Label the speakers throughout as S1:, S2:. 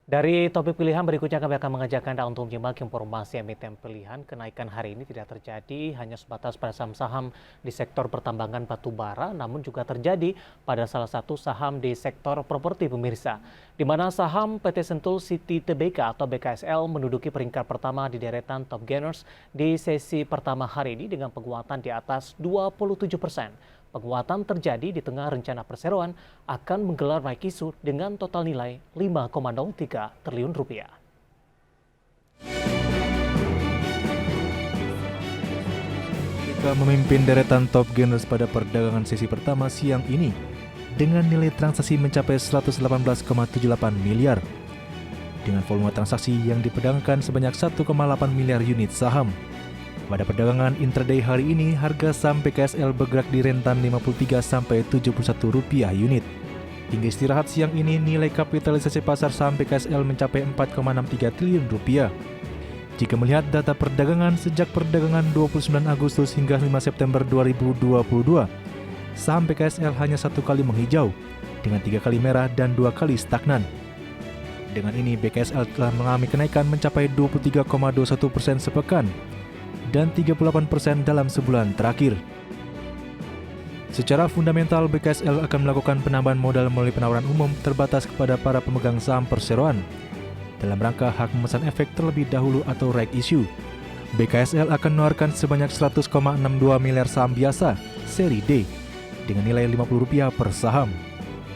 S1: Dari topik pilihan berikutnya kami akan mengajak Anda untuk menyimak informasi emiten pilihan. Kenaikan hari ini tidak terjadi hanya sebatas pada saham-saham di sektor pertambangan batu bara, namun juga terjadi pada salah satu saham di sektor properti pemirsa. Di mana saham PT Sentul City Tbk atau BKSL menduduki peringkat pertama di deretan top gainers di sesi pertama hari ini dengan penguatan di atas 27%. Penguatan terjadi di tengah rencana perseroan akan menggelar naik isu dengan total nilai 5,03 triliun rupiah.
S2: Jika memimpin deretan top gainers pada perdagangan sesi pertama siang ini dengan nilai transaksi mencapai 118,78 miliar. Dengan volume transaksi yang diperdagangkan sebanyak 1,8 miliar unit saham. Pada perdagangan intraday hari ini, harga saham BKSL bergerak di rentan Rp53 sampai Rp71 unit. Hingga istirahat siang ini, nilai kapitalisasi pasar saham BKSL mencapai Rp4,63 triliun. Jika melihat data perdagangan sejak perdagangan 29 Agustus hingga 5 September 2022, saham BKSL hanya 1 kali menghijau, dengan 3 kali merah dan 2 kali stagnan. Dengan ini, BKSL telah mengalami kenaikan mencapai 23,21% sepekan, dan 38% dalam sebulan terakhir. Secara fundamental, BKSL akan melakukan penambahan modal melalui penawaran umum terbatas kepada para pemegang saham perseroan dalam rangka hak memesan efek terlebih dahulu atau right issue. BKSL akan menawarkan sebanyak 100,62 miliar saham biasa seri D dengan nilai Rp50 per saham,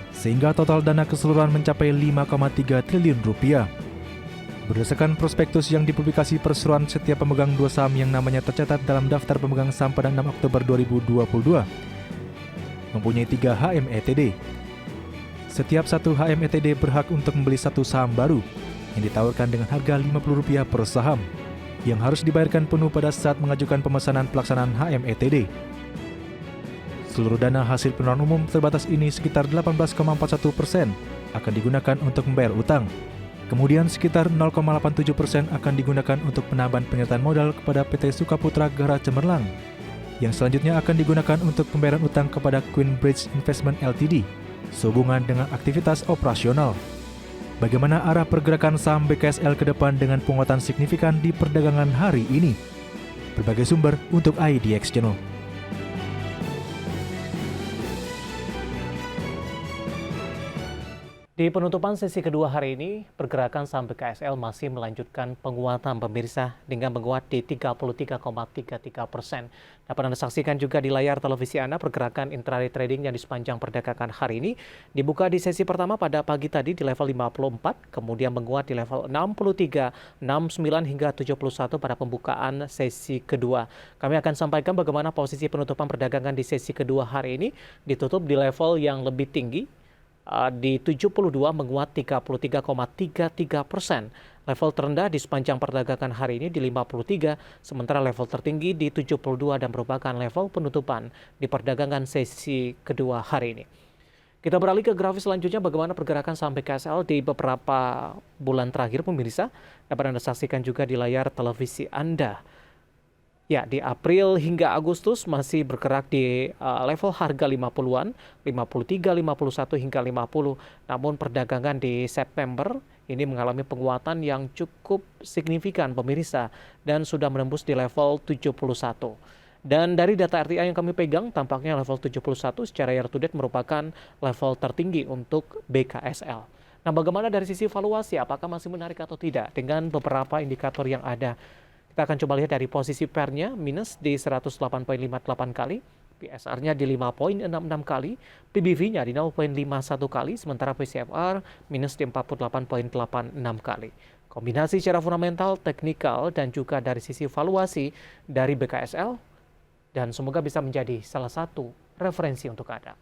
S2: sehingga total dana keseluruhan mencapai Rp5,3 triliun. Berdasarkan prospektus yang dipublikasi perseroan, setiap pemegang dua saham yang namanya tercatat dalam daftar pemegang saham pada 6 Oktober 2022 mempunyai 3 HMETD. Setiap satu HMETD berhak untuk membeli satu saham baru yang ditawarkan dengan harga Rp50 per saham yang harus dibayarkan penuh pada saat mengajukan pemesanan pelaksanaan HMETD. Seluruh dana hasil penawaran umum terbatas ini sekitar 18,41% akan digunakan untuk membayar utang. Kemudian sekitar 0,87% akan digunakan untuk penambahan penyertaan modal kepada PT Sukaputra Gara Cemerlang, yang selanjutnya akan digunakan untuk pembayaran utang kepada Queen Bridge Investment Ltd, sehubungan dengan aktivitas operasional. Bagaimana arah pergerakan saham BKSL ke depan dengan penguatan signifikan di perdagangan hari ini? Berbagai sumber untuk IDX Channel.
S1: Di penutupan sesi kedua hari ini, pergerakan saham BKSL masih melanjutkan penguatan pemirsa dengan menguat di 33,33%. Dapat Anda saksikan juga di layar televisi Anda pergerakan intraday trading yang di sepanjang perdagangan hari ini dibuka di sesi pertama pada pagi tadi di level 54, kemudian menguat di level 63, 69 hingga 71 pada pembukaan sesi kedua. Kami akan sampaikan bagaimana posisi penutupan perdagangan di sesi kedua hari ini ditutup di level yang lebih tinggi. Di 72 menguat 33,33%. Level terendah di sepanjang perdagangan hari ini di 53, sementara level tertinggi di 72 dan merupakan level penutupan di perdagangan sesi kedua hari ini. Kita beralih ke grafis selanjutnya bagaimana pergerakan saham BKSL di beberapa bulan terakhir pemirsa. Dapat Anda saksikan juga di layar televisi Anda. Ya, di April hingga Agustus masih bergerak di level harga 50-an, 53, 51 hingga 50. Namun perdagangan di September ini mengalami penguatan yang cukup signifikan pemirsa dan sudah menembus di level 71. Dan dari data RTI yang kami pegang, tampaknya level 71 secara year to date merupakan level tertinggi untuk BKSL. Nah, bagaimana dari sisi valuasi? Apakah masih menarik atau tidak dengan beberapa indikator yang ada? Kita akan coba lihat dari posisi pairnya minus di 108,58 kali, PSR-nya di 5,66 kali, PBV-nya di 0,51 kali, sementara PCFR minus di 48,86 kali. Kombinasi secara fundamental, teknikal, dan juga dari sisi valuasi dari BKSL, dan semoga bisa menjadi salah satu referensi untuk Anda.